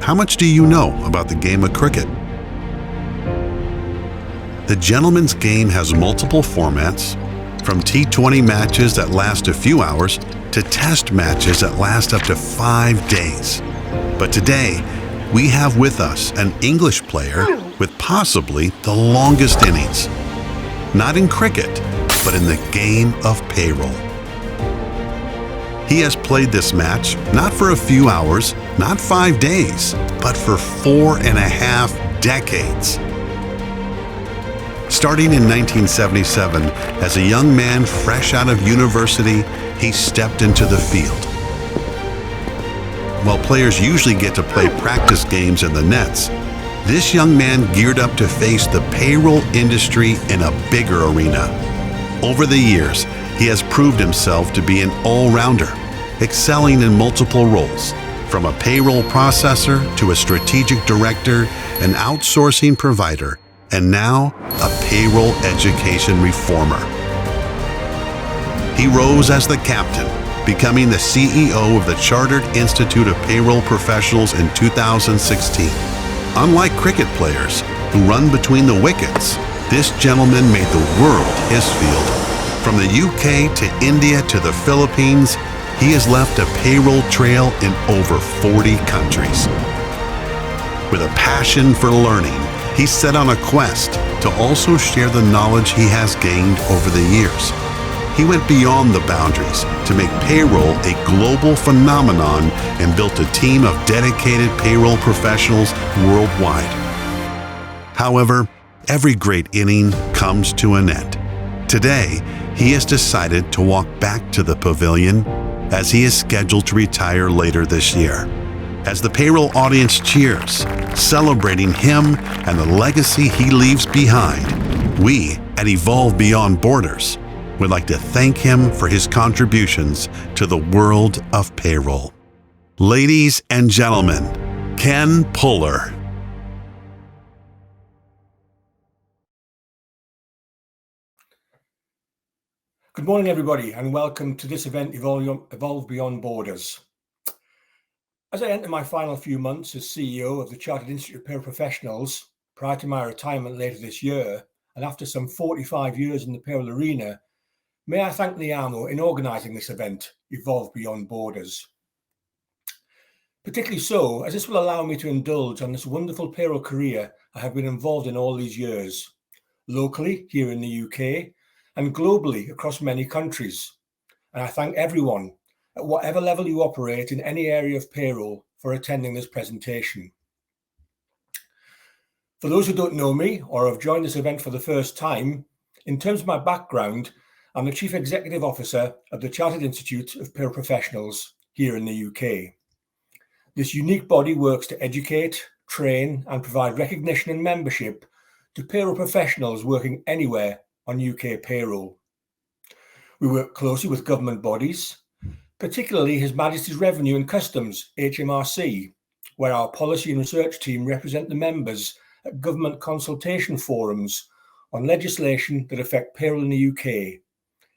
How much do you know about the game of cricket? The gentleman's game has multiple formats, from T20 matches that last a few hours to test matches that last up to 5 days. But today, we have with us an English player with possibly the longest innings. Not in cricket, but in the game of payroll. He has played this match not for a few hours, not 5 days, but for 4.5 decades. Starting in 1977, as a young man fresh out of university, he stepped into the field. While players usually get to play practice games in the nets, this young man geared up to face the payroll industry in a bigger arena. Over the years, he has proved himself to be an all-rounder, excelling in multiple roles, from a payroll processor to a strategic director, an outsourcing provider, and now a payroll education reformer. He rose as the captain, becoming the CEO of the Chartered Institute of Payroll Professionals in 2016. Unlike cricket players who run between the wickets, this gentleman made the world his field. From the UK to India to the Philippines, he has left a payroll trail in over 40 countries. With a passion for learning, he's set on a quest to also share the knowledge he has gained over the years. He went beyond the boundaries to make payroll a global phenomenon and built a team of dedicated payroll professionals worldwide. However, every great inning comes to an end. Today, he has decided to walk back to the pavilion as he is scheduled to retire later this year. As the payroll audience cheers, celebrating him and the legacy he leaves behind, we at Evolve Beyond Borders would like to thank him for his contributions to the world of payroll. Ladies and gentlemen, Ken Pullar. Good morning, everybody, and welcome to this event, Evolve Beyond Borders. As I enter my final few months as CEO of the Chartered Institute of Payroll Professionals, prior to my retirement later this year, and after some 45 years in the payroll arena, may I thank Liamo in organising this event, Evolve Beyond Borders. Particularly so, as this will allow me to indulge on this wonderful payroll career I have been involved in all these years, locally here in the UK, and globally across many countries. And I thank everyone, at whatever level you operate in any area of payroll, for attending this presentation. For those who don't know me or have joined this event for the first time, in terms of my background, I'm the Chief Executive Officer of the Chartered Institute of Payroll Professionals here in the UK. This unique body works to educate, train, and provide recognition and membership to payroll professionals working anywhere on UK payroll. We work closely with government bodies, particularly His Majesty's Revenue and Customs, HMRC, where our policy and research team represent the members at government consultation forums on legislation that affect payroll in the UK,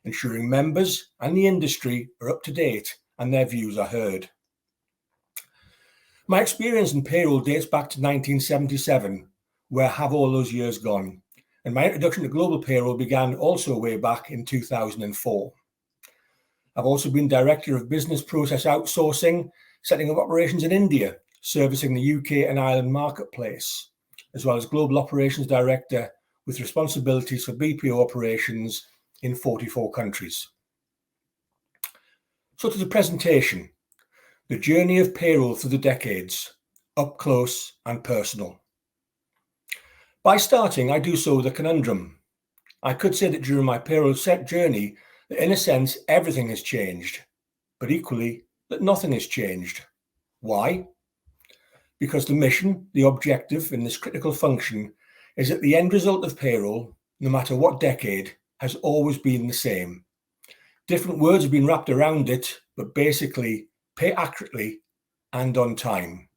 ensuring members and the industry are up to date and their views are heard. My experience in payroll dates back to 1977, where have all those years gone? And my introduction to global payroll began also way back in 2004. I've also been Director of Business Process Outsourcing, setting up operations in India, servicing the UK and Ireland marketplace, as well as Global Operations Director with responsibilities for BPO operations in 44 countries. So to the presentation, the journey of payroll through the decades, up close and personal. By starting, I do so with a conundrum. I could say that during my payroll set journey, that in a sense, everything has changed, but equally that nothing has changed. Why? Because the mission, the objective in this critical function is that the end result of payroll, no matter what decade, has always been the same. Different words have been wrapped around it, but basically pay accurately and on time.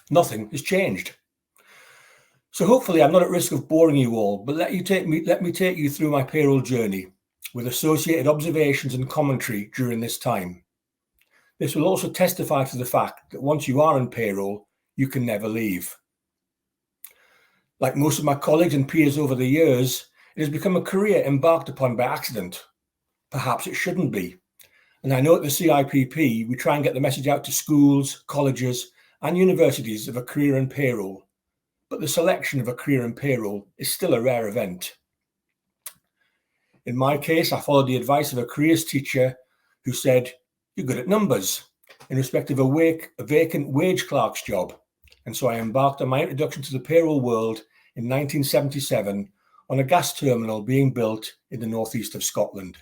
Nothing has changed. So hopefully I'm not at risk of boring you all, but let me take you through my payroll journey with associated observations and commentary during this time. This will also testify to the fact that once you are in payroll, you can never leave. Like most of my colleagues and peers over the years, it has become a career embarked upon by accident. Perhaps it shouldn't be. And I know at the CIPP, we try and get the message out to schools, colleges, and universities of a career in payroll. But the selection of a career in payroll is still a rare event. In my case, I followed the advice of a careers teacher who said, "You're good at numbers," in respect of a vacant wage clerk's job. And so I embarked on my introduction to the payroll world in 1977 on a gas terminal being built in the northeast of Scotland.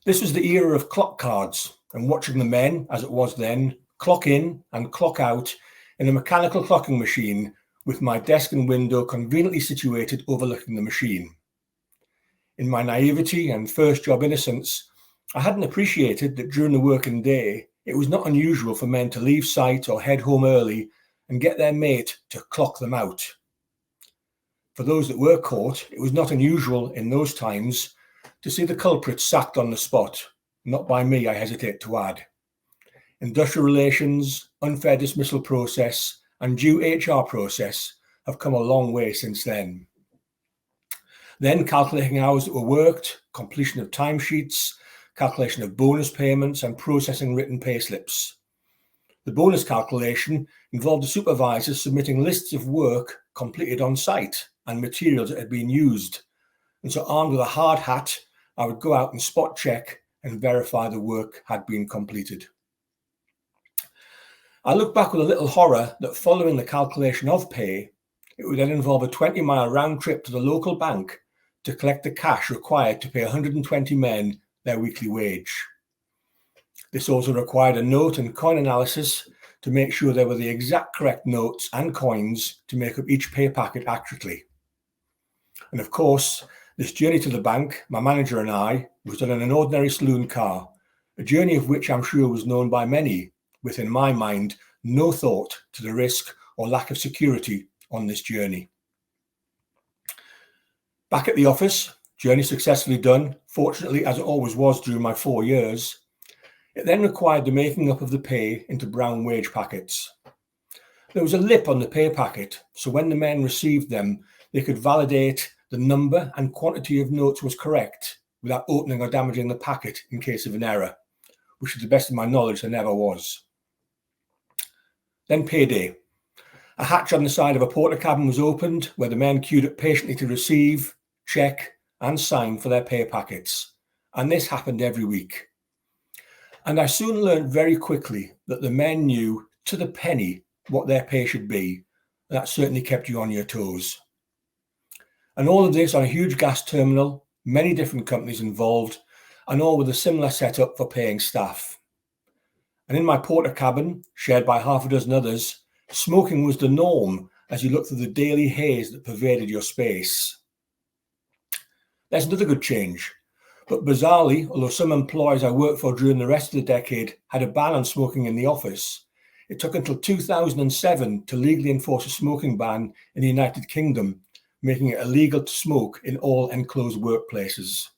This was the era of clock cards and watching the men, as it was then, clock in and clock out in a mechanical clocking machine with my desk and window conveniently situated overlooking the machine. In my naivety and first job innocence, I hadn't appreciated that during the working day, it was not unusual for men to leave site or head home early and get their mate to clock them out. For those that were caught, it was not unusual in those times to see the culprit sacked on the spot, not by me, I hesitate to add. Industrial relations, unfair dismissal process, and due HR process have come a long way since then. Then calculating hours that were worked, completion of timesheets, calculation of bonus payments, and processing written payslips. The bonus calculation involved the supervisor submitting lists of work completed on site and materials that had been used. And so armed with a hard hat, I would go out and spot check and verify the work had been completed. I look back with a little horror that following the calculation of pay, it would then involve a 20-mile round trip to the local bank to collect the cash required to pay 120 men their weekly wage. This also required a note and coin analysis to make sure there were the exact correct notes and coins to make up each pay packet accurately. And of course, this journey to the bank, my manager and I, was done in an ordinary saloon car, a journey of which I'm sure was known by many, with in my mind no thought to the risk or lack of security on this journey. Back at the office, journey successfully done, fortunately as it always was during my 4 years. It then required the making up of the pay into brown wage packets. There was a lip on the pay packet, so when the men received them, they could validate the number and quantity of notes was correct without opening or damaging the packet in case of an error, which to the best of my knowledge there never was. Then payday. A hatch on the side of a porter cabin was opened where the men queued up patiently to receive, check and sign for their pay packets. And this happened every week. And I soon learned very quickly that the men knew to the penny what their pay should be. That certainly kept you on your toes. And all of this on a huge gas terminal, many different companies involved, and all with a similar setup for paying staff. And in my porter cabin, shared by half a dozen others, smoking was the norm as you looked through the daily haze that pervaded your space. There's another good change. But bizarrely, although some employers I worked for during the rest of the decade had a ban on smoking in the office, it took until 2007 to legally enforce a smoking ban in the United Kingdom, making it illegal to smoke in all enclosed workplaces.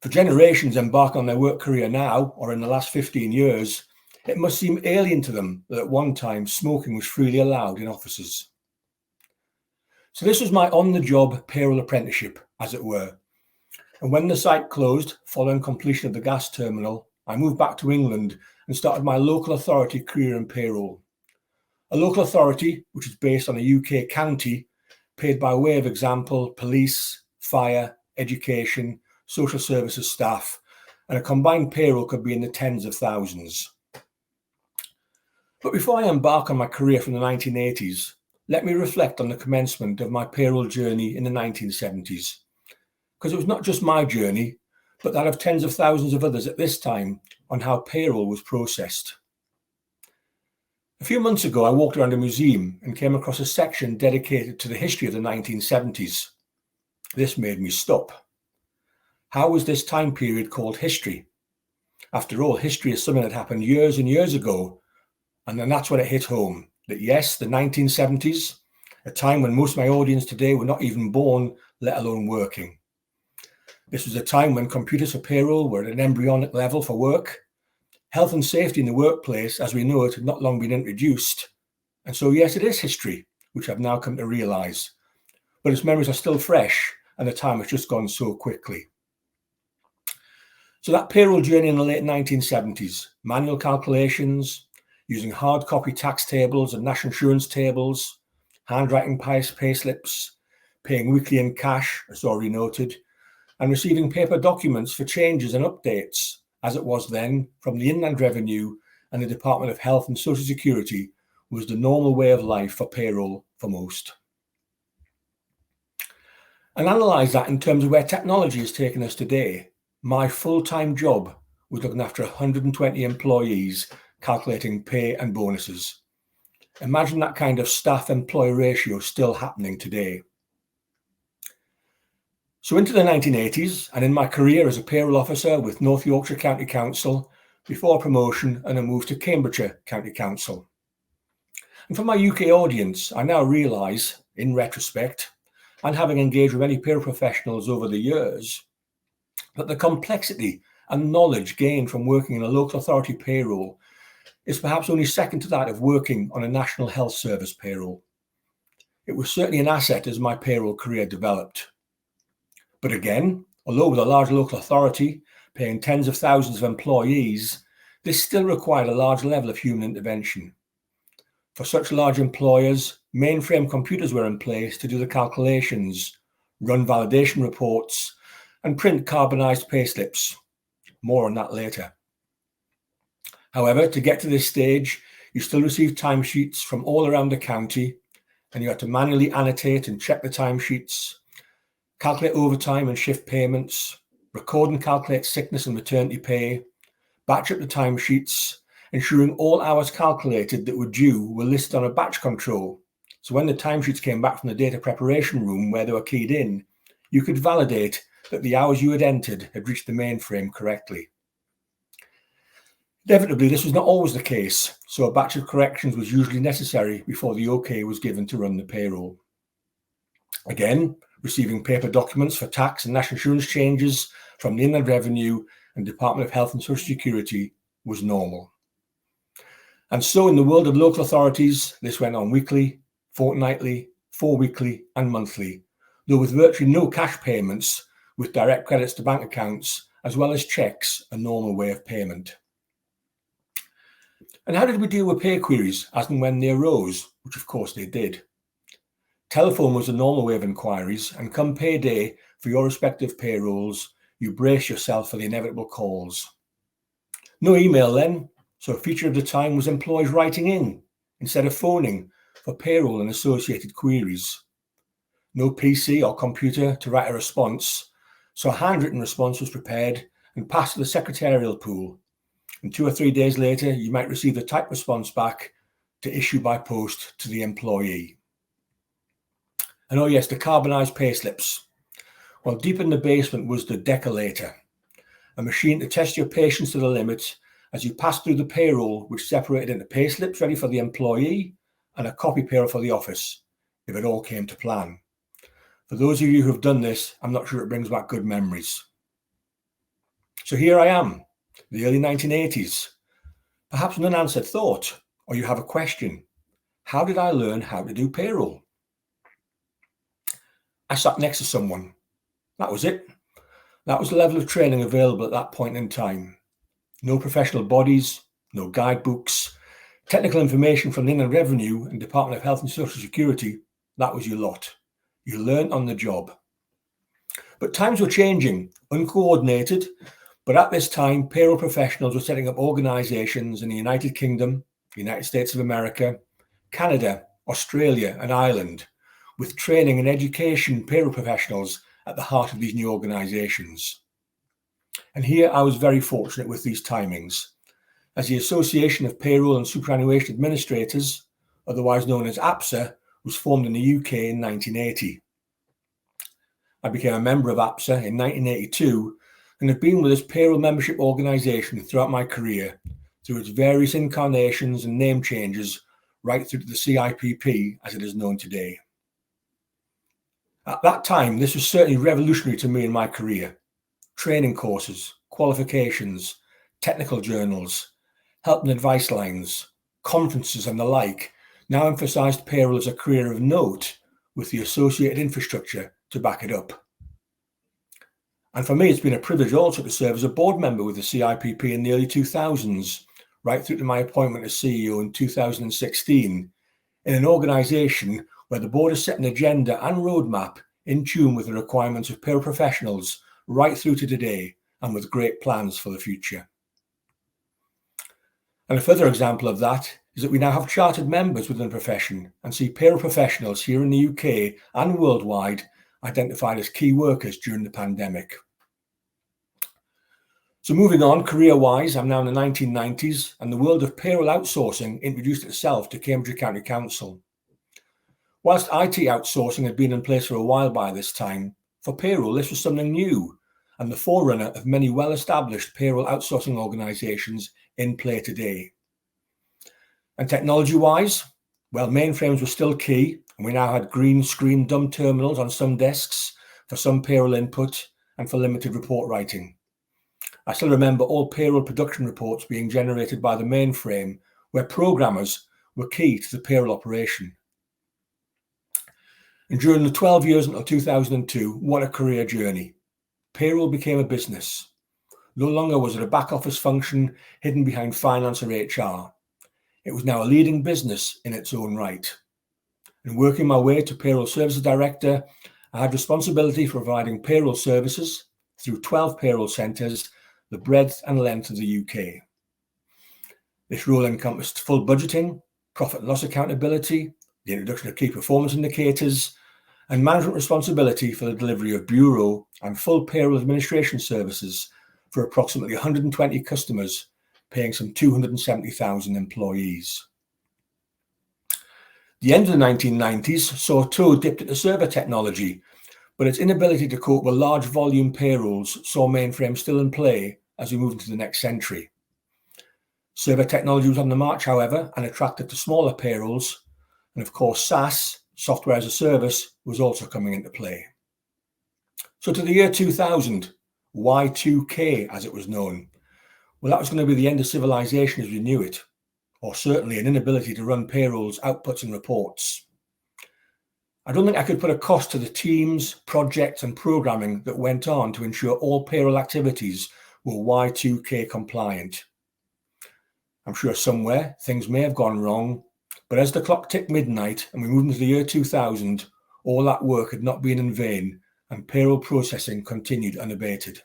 For generations embarking on their work career now, or in the last 15 years, it must seem alien to them that at one time smoking was freely allowed in offices. So this was my on-the-job payroll apprenticeship, as it were. And when the site closed, following completion of the gas terminal, I moved back to England and started my local authority career in payroll. A local authority, which is based on a UK county, paid by way of example, police, fire, education, social services staff, and a combined payroll could be in the tens of thousands. But before I embark on my career from the 1980s, let me reflect on the commencement of my payroll journey in the 1970s. Because it was not just my journey, but that of tens of thousands of others at this time on how payroll was processed. A few months ago, I walked around a museum and came across a section dedicated to the history of the 1970s. This made me stop. How was this time period called history? After all, history is something that happened years and years ago. And then that's when it hit home, that yes, the 1970s, a time when most of my audience today were not even born, let alone working. This was a time when computers for payroll were at an embryonic level for work. Health and safety in the workplace, as we know it, had not long been introduced. And so, yes, it is history, which I've now come to realise. But its memories are still fresh, and the time has just gone so quickly. So that payroll journey in the late 1970s, manual calculations, using hard copy tax tables and national insurance tables, handwriting pay slips, paying weekly in cash, as already noted, and receiving paper documents for changes and updates, as it was then, from the Inland Revenue and the Department of Health and Social Security, was the normal way of life for payroll for most. And analyse that in terms of where technology has taken us today. My full-time job was looking after 120 employees, calculating pay and bonuses. Imagine that kind of staff-employee ratio still happening today. So into the 1980s, and in my career as a payroll officer with North Yorkshire County Council, before promotion and a move to Cambridgeshire County Council. And for my UK audience, I now realise, in retrospect, and having engaged with many payroll professionals over the years, that the complexity and knowledge gained from working in a local authority payroll is perhaps only second to that of working on a National Health Service payroll. It was certainly an asset as my payroll career developed. But again, although with a large local authority paying tens of thousands of employees, this still required a large level of human intervention. For such large employers, mainframe computers were in place to do the calculations, run validation reports, and print carbonised payslips. More on that later. However, to get to this stage, you still received timesheets from all around the county, and you had to manually annotate and check the timesheets, calculate overtime and shift payments, record and calculate sickness and maternity pay, batch up the timesheets, ensuring all hours calculated that were due were listed on a batch control. So when the timesheets came back from the data preparation room where they were keyed in, you could validate that the hours you had entered had reached the mainframe correctly. Inevitably, this was not always the case, so a batch of corrections was usually necessary before the OK was given to run the payroll. Again, receiving paper documents for tax and national insurance changes from the Inland Revenue and Department of Health and Social Security was normal. And so in the world of local authorities, this went on weekly, fortnightly, 4-weekly and monthly, though with virtually no cash payments, with direct credits to bank accounts, as well as cheques, a normal way of payment. And how did we deal with pay queries as and when they arose, which of course they did? Telephone was a normal way of inquiries, and come payday for your respective payrolls, you brace yourself for the inevitable calls. No email then, so a feature of the time was employees writing in instead of phoning for payroll and associated queries. No PC or computer to write a response, so a handwritten response was prepared and passed to the secretarial pool. And 2 or 3 days later, you might receive the typed response back to issue by post to the employee. And oh yes, the carbonised payslips. Well, deep in the basement was the decalator, a machine to test your patience to the limit as you pass through the payroll, which separated into payslips ready for the employee and a copy payroll for the office, if it all came to plan. For those of you who have done this, I'm not sure it brings back good memories. So here I am, the early 1980s. Perhaps an unanswered thought, or you have a question. How did I learn how to do payroll? I sat next to someone. That was it. That was the level of training available at that point in time. No professional bodies, no guidebooks, technical information from the Inland Revenue and Department of Health and Social Security. That was your lot. You learned on the job. But times were changing, uncoordinated, but at this time, payroll professionals were setting up organisations in the United Kingdom, the United States of America, Canada, Australia and Ireland, with training and education payroll professionals at the heart of these new organisations. And here I was very fortunate with these timings, as the Association of Payroll and Superannuation Administrators, otherwise known as APSA, was formed in the UK in 1980. I became a member of APSA in 1982 and have been with this payroll membership organisation throughout my career, through its various incarnations and name changes, right through to the CIPP as it is known today. At that time, this was certainly revolutionary to me in my career. Training courses, qualifications, technical journals, help and advice lines, conferences and the like now emphasised payroll as a career of note with the associated infrastructure to back it up. And for me, it's been a privilege also to serve as a board member with the CIPP in the early 2000s, right through to my appointment as CEO in 2016, in an organisation where the board has set an agenda and roadmap in tune with the requirements of payroll professionals right through to today, and with great plans for the future. And a further example of that is that we now have chartered members within the profession and see payroll professionals here in the UK and worldwide identified as key workers during the pandemic. So moving on, career-wise, I'm now in the 1990s, and the world of payroll outsourcing introduced itself to Cambridge County Council. Whilst IT outsourcing had been in place for a while by this time, for payroll this was something new and the forerunner of many well-established payroll outsourcing organisations in play today. And technology-wise, well, mainframes were still key, and we now had green screen dumb terminals on some desks for some payroll input and for limited report writing. I still remember all payroll production reports being generated by the mainframe, where programmers were key to the payroll operation. And during the 12 years until 2002, what a career journey. Payroll became a business. No longer was it a back office function hidden behind finance or HR. It was now a leading business in its own right. And working my way to payroll services director, I had responsibility for providing payroll services through 12 payroll centres, the breadth and length of the UK. This role encompassed full budgeting, profit and loss accountability, the introduction of key performance indicators, and management responsibility for the delivery of bureau and full payroll administration services for approximately 120 customers, paying some 270,000 employees. The end of the 1990s saw Toad dipped into server technology, but its inability to cope with large volume payrolls saw mainframes still in play as we moved into the next century. Server technology was on the march, however, and attractive to smaller payrolls, and of course SaaS, software as a service, was also coming into play. So to the year 2000, Y2K as it was known, well, that was going to be the end of civilization as we knew it, or certainly an inability to run payrolls, outputs and reports. I don't think I could put a cost to the teams, projects and programming that went on to ensure all payroll activities were Y2K compliant. I'm sure somewhere things may have gone wrong, but as the clock ticked midnight and we moved into the year 2000, all that work had not been in vain and payroll processing continued unabated.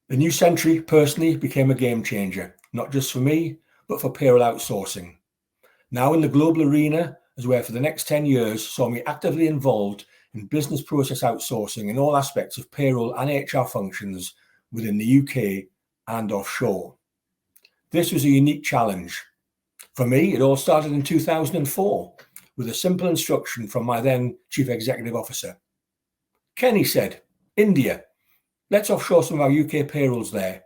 The new century, personally, became a game changer, not just for me, but for payroll outsourcing. Now in the global arena, as where for the next 10 years saw me actively involved in business process outsourcing in all aspects of payroll and HR functions within the UK and offshore. This was a unique challenge. For me, it all started in 2004 with a simple instruction from my then Chief Executive Officer. Ken, he said, India, let's offshore some of our UK payrolls there,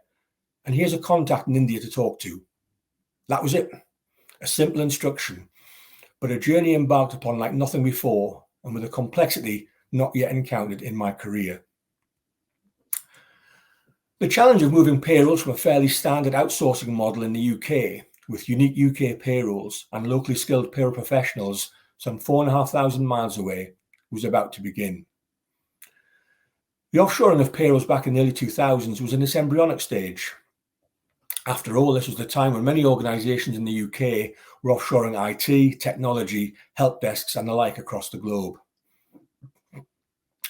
and here's a contact in India to talk to. That was it, a simple instruction, but a journey embarked upon like nothing before and with a complexity not yet encountered in my career. The challenge of moving payrolls from a fairly standard outsourcing model in the UK with unique UK payrolls and locally skilled payroll professionals some 4,500 miles away was about to begin. The offshoring of payrolls back in the early 2000s was in its embryonic stage. After all, this was the time when many organisations in the UK were offshoring IT, technology, help desks and the like across the globe.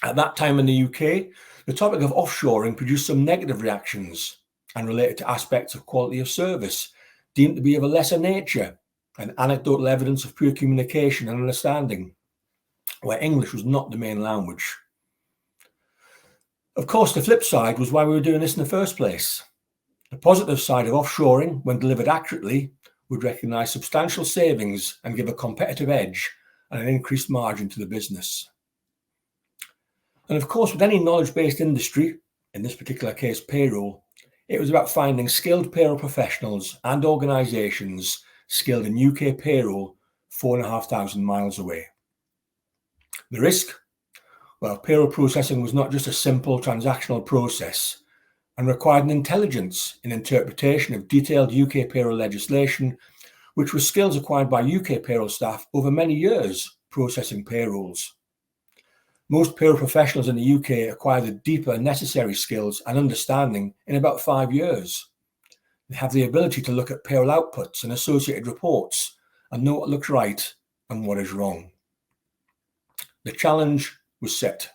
At that time in the UK, the topic of offshoring produced some negative reactions and related to aspects of quality of service deemed to be of a lesser nature and anecdotal evidence of poor communication and understanding, where English was not the main language. Of course, the flip side was why we were doing this in the first place. The positive side of offshoring, when delivered accurately, would recognise substantial savings and give a competitive edge and an increased margin to the business. And of course, with any knowledge-based industry, in this particular case payroll, it was about finding skilled payroll professionals and organisations skilled in UK payroll 4,500 miles away. The risk? Well, payroll processing was not just a simple transactional process, and required an intelligence in interpretation of detailed UK payroll legislation, which were skills acquired by UK payroll staff over many years processing payrolls. Most payroll professionals in the UK acquire the deeper necessary skills and understanding in about 5 years. They have the ability to look at payroll outputs and associated reports and know what looks right and what is wrong. The challenge was set.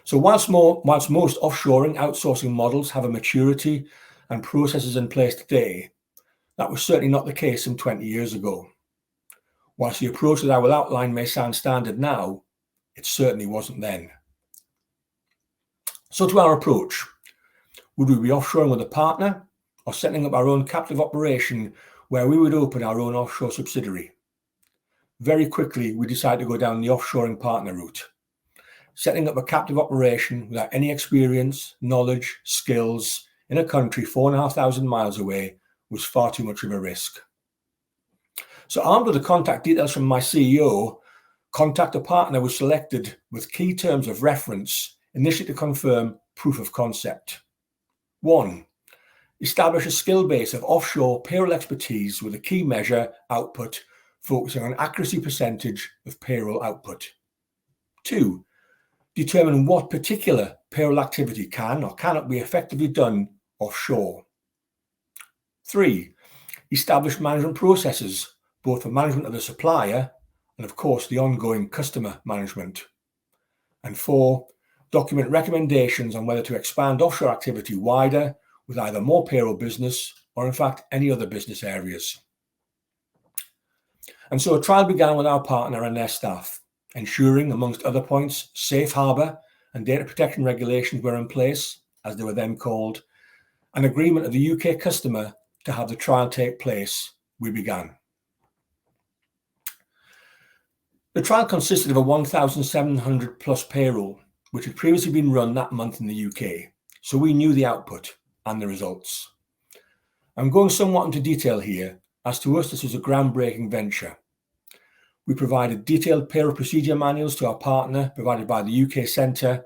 So whilst most offshoring outsourcing models have a maturity and processes in place today, that was certainly not the case some 20 years ago. Whilst the approach that I will outline may sound standard now, it certainly wasn't then. So to our approach, would we be offshoring with a partner or setting up our own captive operation where we would open our own offshore subsidiary? Very quickly, we decided to go down the offshoring partner route. Setting up a captive operation without any experience, knowledge, skills in a country 4,500 miles away was far too much of a risk. So armed with the contact details from my CEO, contact a partner was selected with key terms of reference, initially to confirm proof of concept. 1. Establish a skill base of offshore payroll expertise with a key measure output focusing on accuracy percentage of payroll output. 2. Determine what particular payroll activity can or cannot be effectively done offshore. 3. Establish management processes, both for management of the supplier and, of course, the ongoing customer management. And 4. Document recommendations on whether to expand offshore activity wider with either more payroll business or, in fact, any other business areas. And so a trial began with our partner and their staff, ensuring, amongst other points, safe harbour and data protection regulations were in place, as they were then called, an agreement of the UK customer to have the trial take place. We began. The trial consisted of a 1,700 plus payroll, which had previously been run that month in the UK, so we knew the output and the results. I'm going somewhat into detail here, as to us this was a groundbreaking venture. We provided detailed payroll procedure manuals to our partner, provided by the UK Centre,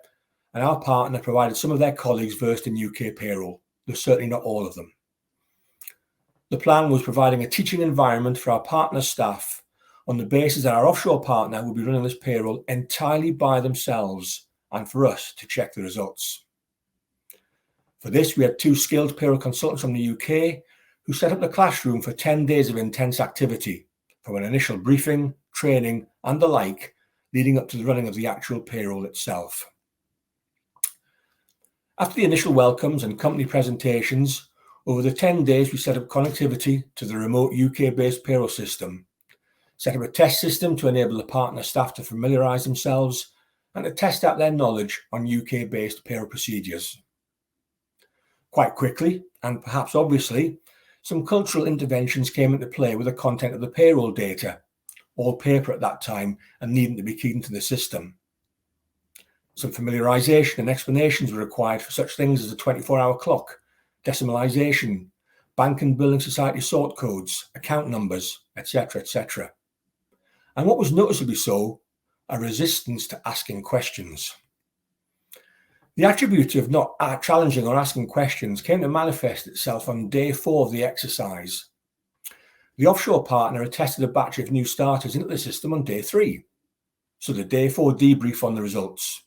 and our partner provided some of their colleagues versed in UK payroll, though certainly not all of them. The plan was providing a teaching environment for our partner staff on the basis that our offshore partner would be running this payroll entirely by themselves and for us to check the results. For this, we had 2 skilled payroll consultants from the UK who set up the classroom for 10 days of intense activity, from an initial briefing, training, and the like, leading up to the running of the actual payroll itself. After the initial welcomes and company presentations, over the 10 days we set up connectivity to the remote UK-based payroll system, set up a test system to enable the partner staff to familiarise themselves and to test out their knowledge on UK-based payroll procedures. Quite quickly, and perhaps obviously, some cultural interventions came into play with the content of the payroll data, all paper at that time and needing to be keyed into the system. Some familiarisation and explanations were required for such things as the 24-hour clock, decimalisation, bank and building society sort codes, account numbers, etc., etc. And what was noticeably so, a resistance to asking questions. The attribute of not challenging or asking questions came to manifest itself on day 4 of the exercise. The offshore partner had tested a batch of new starters into the system on day 3, so the day 4 debrief on the results.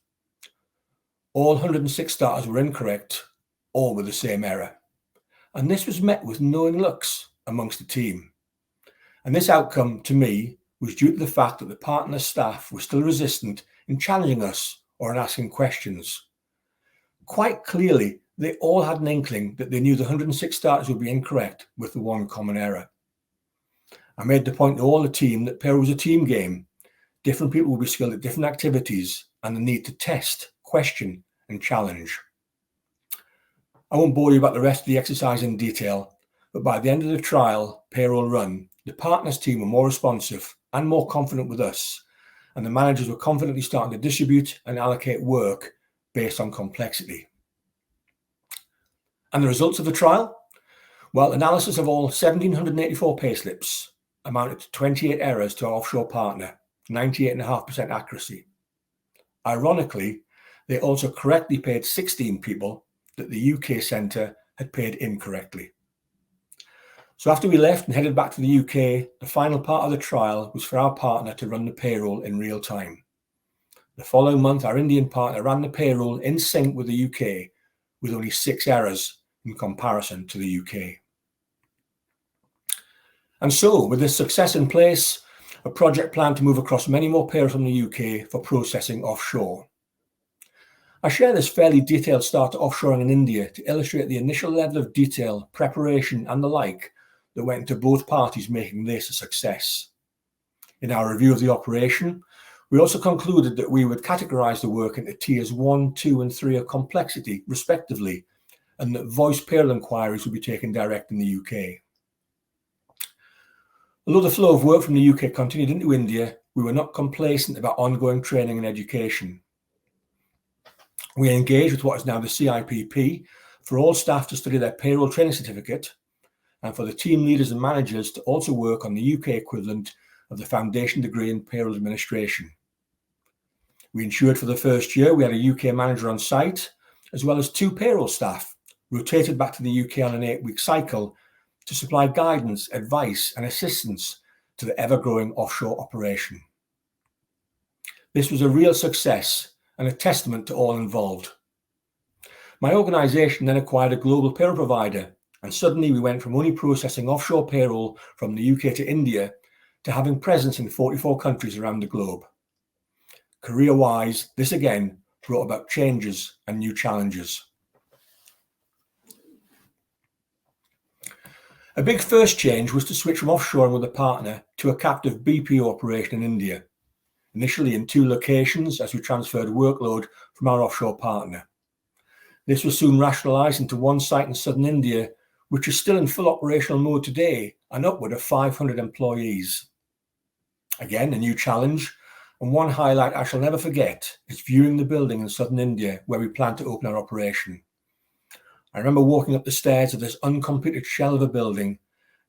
All 106 starters were incorrect, all with the same error. And this was met with knowing looks amongst the team. And this outcome, to me, was due to the fact that the partner staff were still resistant in challenging us or in asking questions. Quite clearly, they all had an inkling that they knew the 106 starters would be incorrect with the one common error. I made the point to all the team that payroll was a team game. Different people would be skilled at different activities and the need to test, question and challenge. I won't bore you about the rest of the exercise in detail, but by the end of the trial payroll run, the partners team were more responsive and more confident with us, and the managers were confidently starting to distribute and allocate work based on complexity. And the results of the trial? Well, analysis of all 1,784 payslips amounted to 28 errors to our offshore partner, 98.5% accuracy. Ironically, they also correctly paid 16 people that the UK centre had paid incorrectly. So after we left and headed back to the UK, the final part of the trial was for our partner to run the payroll in real time. The following month, our Indian partner ran the payroll in sync with the UK, with only 6 errors in comparison to the UK. And so, with this success in place, a project planned to move across many more payrolls from the UK for processing offshore. I share this fairly detailed start to offshoring in India to illustrate the initial level of detail, preparation and the like that went into both parties making this a success. In our review of the operation, we also concluded that we would categorise the work into tiers 1, 2 and 3 of complexity, respectively, and that voice payroll inquiries would be taken direct in the UK. Although the flow of work from the UK continued into India, we were not complacent about ongoing training and education. We engaged with what is now the CIPP for all staff to study their payroll training certificate and for the team leaders and managers to also work on the UK equivalent of the foundation degree in payroll administration. We ensured for the first year we had a UK manager on site, as well as 2 payroll staff, rotated back to the UK on an 8-week cycle to supply guidance, advice and assistance to the ever-growing offshore operation. This was a real success and a testament to all involved. My organisation then acquired a global payroll provider, and suddenly we went from only processing offshore payroll from the UK to India to having presence in 44 countries around the globe. Career-wise, this again brought about changes and new challenges. A big first change was to switch from offshoring with a partner to a captive BPO operation in India, initially in 2 locations as we transferred workload from our offshore partner. This was soon rationalised into 1 site in southern India, which is still in full operational mode today and upward of 500 employees. Again, a new challenge, and one highlight I shall never forget is viewing the building in southern India where we plan to open our operation. I remember walking up the stairs of this uncompleted shell of a building,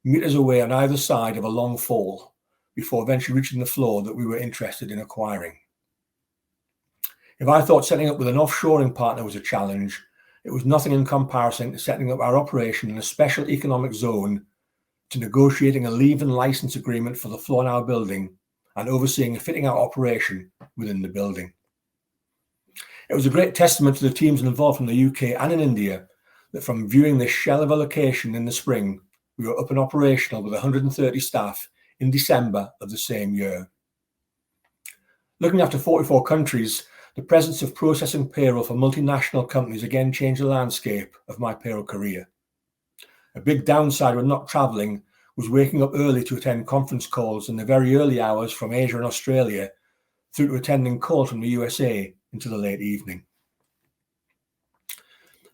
meters away on either side of a long fall, before eventually reaching the floor that we were interested in acquiring. If I thought setting up with an offshoring partner was a challenge, it was nothing in comparison to setting up our operation in a special economic zone, to negotiating a leave and license agreement for the floor in our building, and overseeing a fitting out operation within the building. It was a great testament to the teams involved from the UK and in India that from viewing this shell of a location in the spring, we were up and operational with 130 staff in December of the same year. Looking after 44 countries, the presence of processing payroll for multinational companies again changed the landscape of my payroll career. A big downside when not travelling was waking up early to attend conference calls in the very early hours from Asia and Australia, through to attending calls from the USA into the late evening.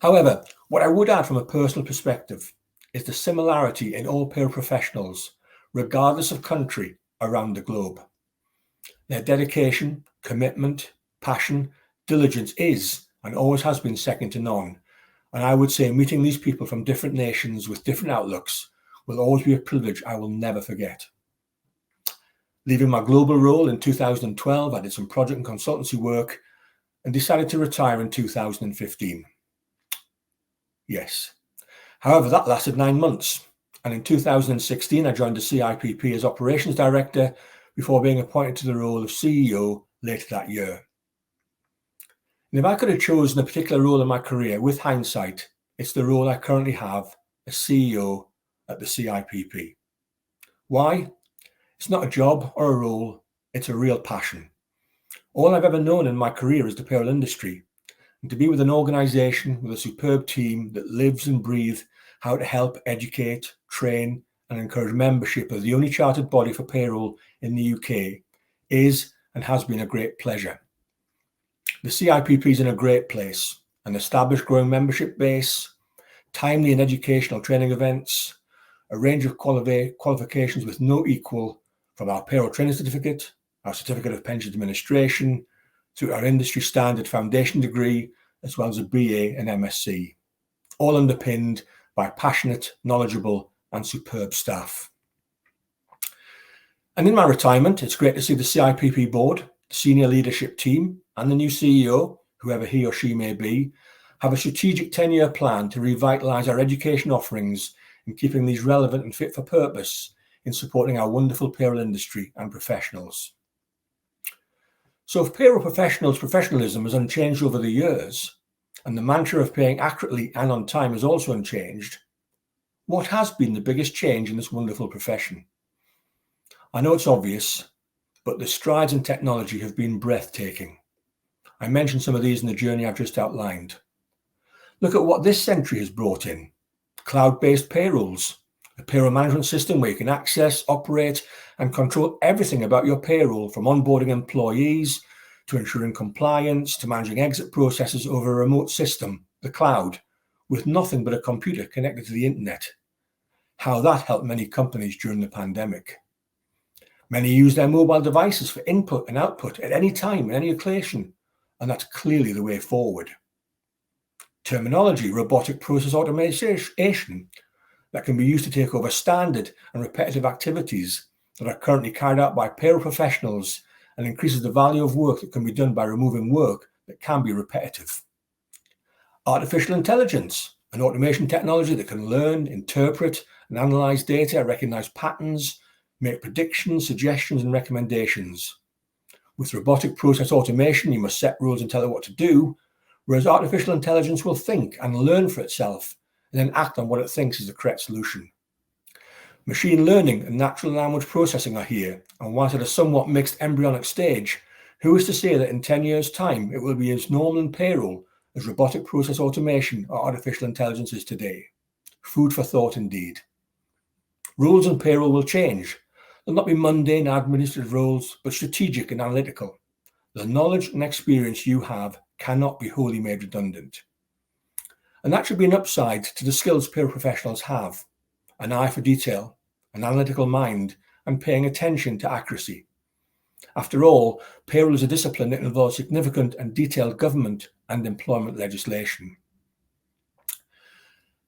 However, what I would add from a personal perspective is the similarity in all payroll professionals, regardless of country, around the globe. Their dedication, commitment, passion, diligence is and always has been second to none, and I would say meeting these people from different nations with different outlooks will always be a privilege I will never forget. Leaving my global role in 2012, I did some project and consultancy work and decided to retire in 2015. Yes. However, that lasted 9 months, and in 2016 I joined the CIPP as Operations Director before being appointed to the role of CEO later that year. And if I could have chosen a particular role in my career, with hindsight, it's the role I currently have as CEO at the CIPP. Why? It's not a job or a role, it's a real passion. All I've ever known in my career is the payroll industry, and to be with an organisation with a superb team that lives and breathes how to help educate, train and encourage membership of the only chartered body for payroll in the UK is and has been a great pleasure. The CIPP is in a great place, an established growing membership base, timely and educational training events, a range of qualifications with no equal, from our payroll training certificate, our certificate of pension administration, to our industry standard foundation degree, as well as a BA and MSc, all underpinned by passionate, knowledgeable and superb staff. And in my retirement, it's great to see the CIPP board, the senior leadership team and the new CEO, whoever he or she may be, have a strategic 10-year plan to revitalise our education offerings and keeping these relevant and fit for purpose in supporting our wonderful payroll industry and professionals. So if payroll professionals' professionalism is unchanged over the years, and the mantra of paying accurately and on time is also unchanged, what has been the biggest change in this wonderful profession? I know it's obvious, but the strides in technology have been breathtaking. I mentioned some of these in the journey I've just outlined. Look at what this century has brought in. Cloud-based payrolls, a payroll management system where you can access, operate, and control everything about your payroll, from onboarding employees to ensuring compliance to managing exit processes over a remote system, the cloud, with nothing but a computer connected to the internet. How that helped many companies during the pandemic. Many use their mobile devices for input and output at any time, in any occasion, and that's clearly the way forward. Terminology, robotic process automation, that can be used to take over standard and repetitive activities that are currently carried out by payroll professionals and increases the value of work that can be done by removing work that can be repetitive. Artificial intelligence, an automation technology that can learn, interpret, and analyze data, recognize patterns, make predictions, suggestions, and recommendations. With robotic process automation, you must set rules and tell it what to do, whereas artificial intelligence will think and learn for itself and then act on what it thinks is the correct solution. Machine learning and natural language processing are here, and whilst at a somewhat mixed embryonic stage, who is to say that in 10 years' time it will be as normal in payroll as robotic process automation or artificial intelligence is today? Food for thought indeed. Roles in payroll will change. They'll not be mundane administrative roles, but strategic and analytical. The knowledge and experience you have cannot be wholly made redundant. And that should be an upside to the skills payroll professionals have: an eye for detail, an analytical mind, and paying attention to accuracy. After all, payroll is a discipline that involves significant and detailed government and employment legislation.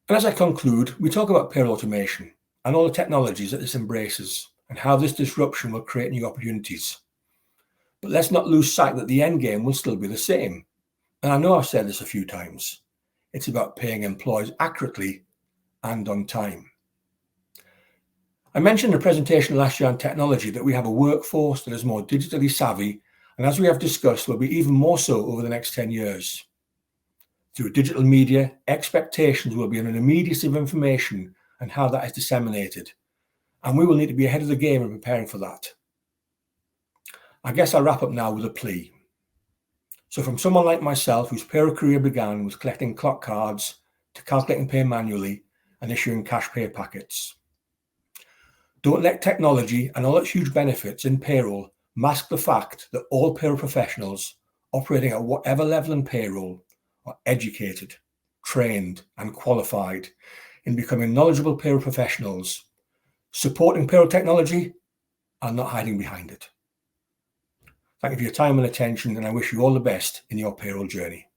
And as I conclude, we talk about payroll automation and all the technologies that this embraces and how this disruption will create new opportunities. But let's not lose sight that the end game will still be the same. And I know I've said this a few times. It's about paying employees accurately and on time. I mentioned in a presentation last year on technology that we have a workforce that is more digitally savvy, and as we have discussed, will be even more so over the next 10 years. Through digital media, expectations will be on an immediacy of information and how that is disseminated, and we will need to be ahead of the game in preparing for that. I guess I'll wrap up now with a plea. So from someone like myself, whose payroll career began with collecting clock cards to calculating pay manually and issuing cash pay packets. Don't let technology and all its huge benefits in payroll mask the fact that all payroll professionals operating at whatever level in payroll are educated, trained, and qualified in becoming knowledgeable payroll professionals, supporting payroll technology and not hiding behind it. Thank you for your time and attention, and I wish you all the best in your payroll journey.